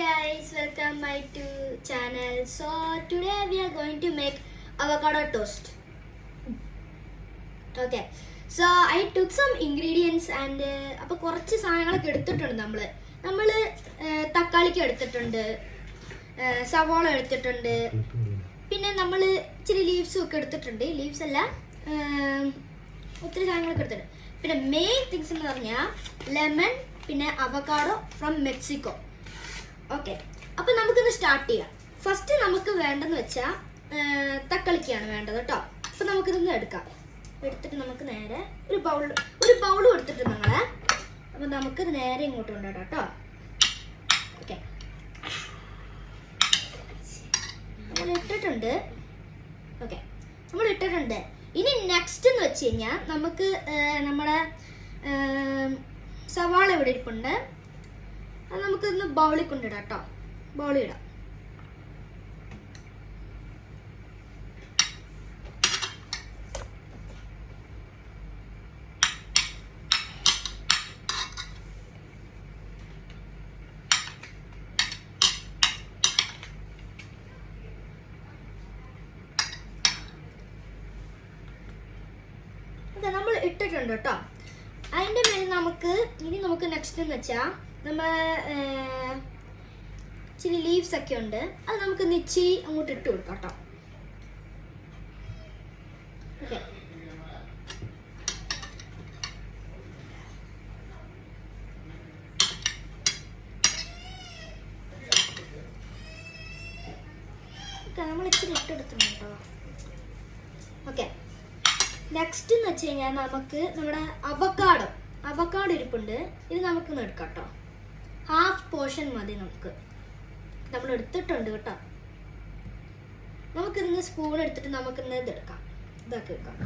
guys, welcome my to channel. So today we are going to make avocado toast. Okay, so I took some ingredients and അപ്പോൾ കുറച്ച് സാധനങ്ങളൊക്കെ എടുത്തിട്ടുണ്ട് നമ്മൾ തക്കാളിക്ക് എടുത്തിട്ടുണ്ട്, സവാള എടുത്തിട്ടുണ്ട്, പിന്നെ നമ്മൾ ഇച്ചിരി ലീവ്സും ഒക്കെ എടുത്തിട്ടുണ്ട്. ലീവ്സ് അല്ല, ഒത്തിരി സാധനങ്ങളൊക്കെ എടുത്തിട്ടുണ്ട്. പിന്നെ മെയിൻ തിങ്സ് എന്ന് പറഞ്ഞാൽ ലെമൺ, പിന്നെ അവക്കാഡോ ഫ്രം മെക്സിക്കോ. ഓക്കെ, അപ്പോൾ നമുക്കിത് സ്റ്റാർട്ട് ചെയ്യാം. ഫസ്റ്റ് നമുക്ക് വേണ്ടെന്ന് വെച്ചാൽ തക്കാളിക്കാണ് വേണ്ടത് കേട്ടോ. അപ്പോൾ നമുക്കിതൊന്ന് എടുത്തിട്ട് നമുക്ക് നേരെ ഒരു ബൗളും എടുത്തിട്ട് നിങ്ങളെ, അപ്പോൾ നമുക്കിത് നേരെ ഇങ്ങോട്ട് കൊണ്ടുപോകാം കേട്ടോ. ഓക്കെ, നമ്മൾ ഇട്ടിട്ടുണ്ട്. ഓക്കെ, നമ്മൾ ഇട്ടിട്ടുണ്ട്. ഇനി നെക്സ്റ്റ് എന്ന് വെച്ച് കഴിഞ്ഞാൽ നമുക്ക് നമ്മുടെ സവാള ഇവിടെ ഇരിപ്പുണ്ട്. അത് നമുക്കൊന്ന് ബൗളിൽ കൊണ്ടിടാം കേട്ടോ. ബൗളിൽ ഇടാം. നമ്മൾ ഇട്ടിട്ടുണ്ട് കേട്ടോ. അതിൻ്റെ മേലെ നമുക്ക് നെക്സ്റ്റ് എന്ന് വെച്ചാൽ നമ്മൾ ഇച്ചിരി ലീവ്സ് ഒക്കെ ഉണ്ട്. അത് നമുക്ക് ഇച്ചിരി അങ്ങോട്ട് ഇട്ട് കൊടുക്കാം കേട്ടോ. ഓക്കെ, നമ്മൾ ഇച്ചിരി ഇട്ടെടുത്തിട്ടുണ്ട് കേട്ടോ. ഓക്കെ, നെക്സ്റ്റ് എന്ന് വെച്ച് കഴിഞ്ഞാൽ നമുക്ക് നമ്മുടെ അവക്കാഡോ ഇരിപ്പുണ്ട്. ഇത് നമുക്കൊന്ന് എടുക്കാം കേട്ടോ. ഹാഫ് പോർഷൻ മതി നമുക്ക്. നമ്മൾ എടുത്തിട്ടുണ്ട് കേട്ടോ. നമുക്കിന്ന് സ്പൂൺ എടുത്തിട്ട് നമുക്കിന്ന് ഇതെടുക്കാം. ഇതാക്കി വെക്കാം.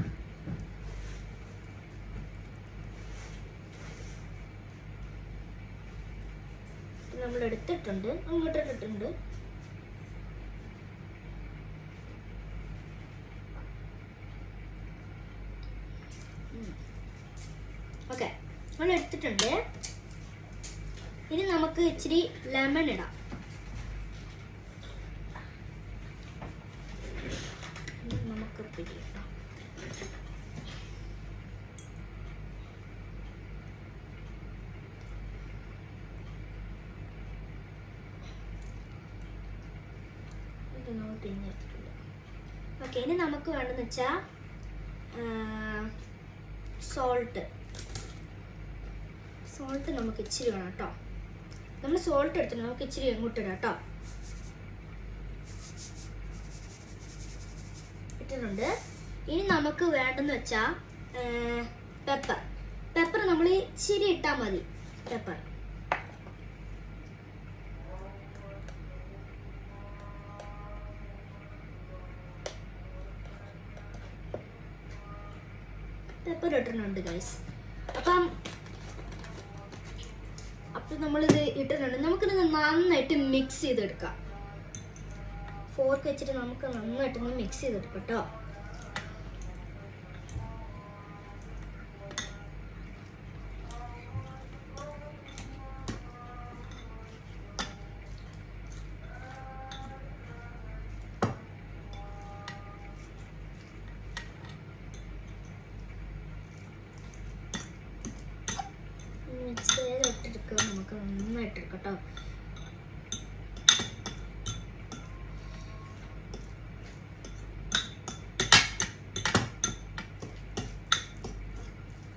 നമ്മൾ എടുത്തിട്ടുണ്ട്, അങ്ങോട്ട് ഇട്ടിട്ടുണ്ട്. ഓക്കെ, നമ്മൾ എടുത്തിട്ടുണ്ട്. ഇനി നമുക്ക് ഇച്ചിരി ലെമൺ ഇടാം. നമുക്ക് പിടിയിടാം. ഇത് നമ്മൾ പിഴിഞ്ഞെടുത്തിട്ടുണ്ട്. ഓക്കെ, ഇനി നമുക്ക് വേണമെന്ന് വെച്ചാൽ സോൾട്ട് നമുക്ക് ഇച്ചിരി വേണം കേട്ടോ. നമ്മൾ സോൾട്ട് എടുത്തിട്ട് നമുക്ക് ഇച്ചിരി എങ്ങോട്ട് ഇടാം കേട്ടോ. ഇട്ടിട്ടുണ്ട്. ഇനി നമുക്ക് വേണ്ടെന്ന് വെച്ചാൽ പെപ്പർ നമ്മൾ ഇച്ചിരി ഇട്ടാൽ മതി. പെപ്പർ ഇട്ടിട്ടുണ്ട് ഗൈസ്. അപ്പം നമ്മളിത് ഇട്ടിട്ടുണ്ട്. നമുക്കിത് നന്നായിട്ട് മിക്സ് ചെയ്തെടുക്കാം. ഫോർക്ക് വെച്ചിട്ട് നമുക്ക് നന്നായിട്ടൊന്ന് മിക്സ് ചെയ്തെടുക്കാം കേട്ടോ. മിക്സ് ചെയ്ത് ഇട്ടെടുക്കുക. നമുക്ക് നന്നായിട്ട് എടുക്കാം കേട്ടോ.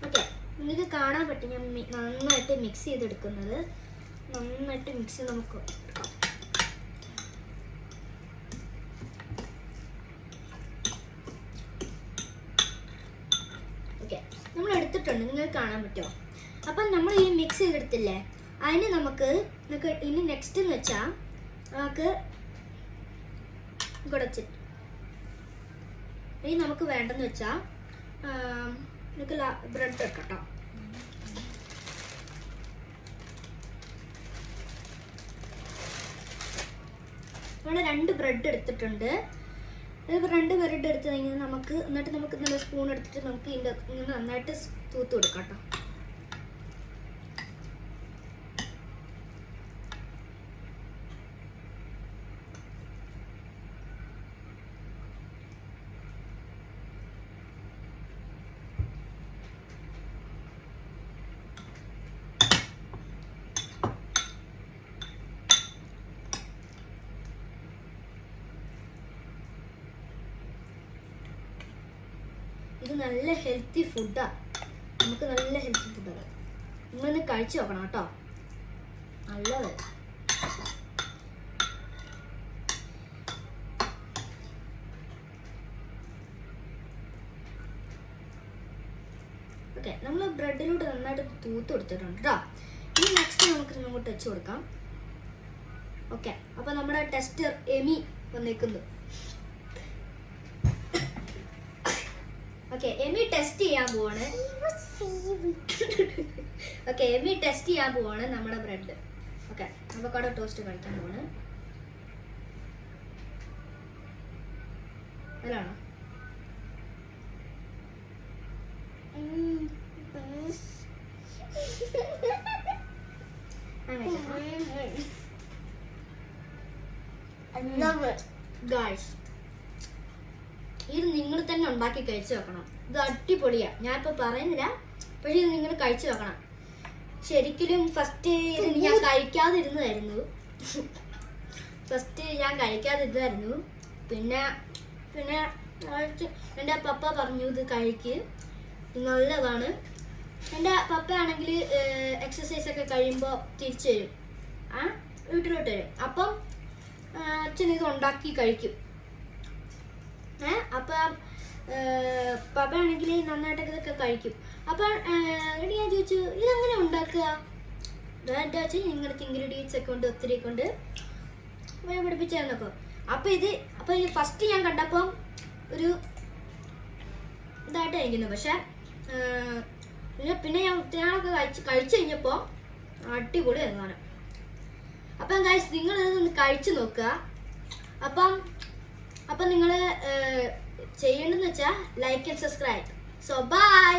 ഓക്കെ, നിങ്ങൾക്ക് കാണാൻ പറ്റും ഞാൻ നന്നായിട്ട് മിക്സ് ചെയ്തെടുക്കുന്നത്. നന്നായിട്ട് മിക്സ് ചെയ്ത് നമുക്ക് എടുക്കാം. ഓക്കെ, നമ്മൾ എടുത്തിട്ടുണ്ട്, നിങ്ങൾക്ക് കാണാൻ പറ്റുമോ? അപ്പം നമ്മൾ ഈ മിക്സ് ചെയ്തെടുത്തില്ലേ, അതിന് നമുക്ക് ഇനി നെക്സ്റ്റ് എന്ന് വെച്ചാൽ നമുക്ക് കുടച്ചിട്ട് ഇനി നമുക്ക് വേണ്ടെന്ന് വെച്ചാൽ നമുക്ക് ബ്രെഡ് എടുക്കാം കേട്ടോ. നമ്മൾ 2 ബ്രെഡ് എടുത്തിട്ടുണ്ട്. 2 ബ്രെഡ് എടുത്ത് കഴിഞ്ഞാൽ നമുക്ക് നല്ല സ്പൂൺ എടുത്തിട്ട് നമുക്ക് ഇതിൻ്റെ ഇങ്ങനെ നന്നായിട്ട് തൂത്ത് കൊടുക്കാം കേട്ടോ. ഇത് നല്ല ഹെൽത്തി ഫുഡാണ്. നമുക്ക് നല്ല ഹെൽത്തി ഫുഡാണ്. നിങ്ങളൊന്ന് കഴിച്ചു നോക്കണം കേട്ടോ, നല്ലത്. ഓക്കെ, നമ്മൾ ബ്രെഡിലൂടെ നന്നായിട്ട് തൂത്ത് കൊടുത്തിട്ടുണ്ട് കേട്ടോ. ഇനി നെക്സ്റ്റ് നമുക്ക് ഇങ്ങോട്ട് വെച്ച് കൊടുക്കാം. ഓക്കെ, അപ്പോൾ നമ്മുടെ ടെസ്റ്റർ എമി വന്നേക്കുന്നു. ഓക്കെ, എമി ടെസ്റ്റ് ചെയ്യാൻ പോവാണ്. ഓക്കെ, എമി ടെസ്റ്റ് ചെയ്യാൻ പോവാണ് നമ്മുടെ ബ്രെഡ്. ഓക്കെ, അവക്കാഡോ ടോസ്റ്റ് കഴിക്കാൻ പോവാണ്. അതിലാണോ? ഗായ്സ്, ഇത് നിങ്ങൾ തന്നെ ഉണ്ടാക്കി കഴിച്ചു നോക്കണം. ഇത് അടിപൊളിയാ, ഞാനിപ്പോ പറയുന്നില്ല, പക്ഷെ ഇത് നിങ്ങൾ കഴിച്ചു നോക്കണം. ശരിക്കും ഫസ്റ്റ് ഇത് ഞാൻ കഴിക്കാതിരുന്നതായിരുന്നു. പിന്നെ പിന്നെ എൻ്റെ പപ്പ പറഞ്ഞു ഇത് കഴിക്ക്, നല്ലതാണ്. എൻ്റെ പപ്പയാണെങ്കിൽ എക്സസൈസ് ഒക്കെ കഴിയുമ്പോൾ തിരിച്ചു വരും, വീട്ടിലോട്ട് വരും. അപ്പം അച്ഛൻ ഇത് ഉണ്ടാക്കി കഴിക്കും. അപ്പം പപ്പയാണെങ്കിൽ നന്നായിട്ടൊക്കെ ഇതൊക്കെ കഴിക്കും. അപ്പം ഞാൻ ചോദിച്ചു ഇതെങ്ങനെ ഉണ്ടാക്കുക? എന്താ വെച്ചാൽ ഇങ്ങനത്തെ ഇൻഗ്രീഡിയൻസ് ഒക്കെ ഉണ്ട്, ഒത്തിരി കൊണ്ട് പഠിപ്പിച്ചു തന്നപ്പോൾ. അപ്പം ഇത് ഫസ്റ്റ് ഞാൻ കണ്ടപ്പം ഒരു ഇതായിട്ട് കഴിക്കുന്നു. പക്ഷെ പിന്നെ ഞാനൊക്കെ കഴിച്ചു കഴിഞ്ഞപ്പോൾ അടിപൊളി എന്നാണ്. അപ്പം ഗൈസ്, നിങ്ങൾ ഇതൊന്ന് കഴിച്ചു നോക്കുക. അപ്പം നിങ്ങൾ ചെയ്യേണ്ടതെന്ന് വെച്ചാൽ like and subscribe. So by.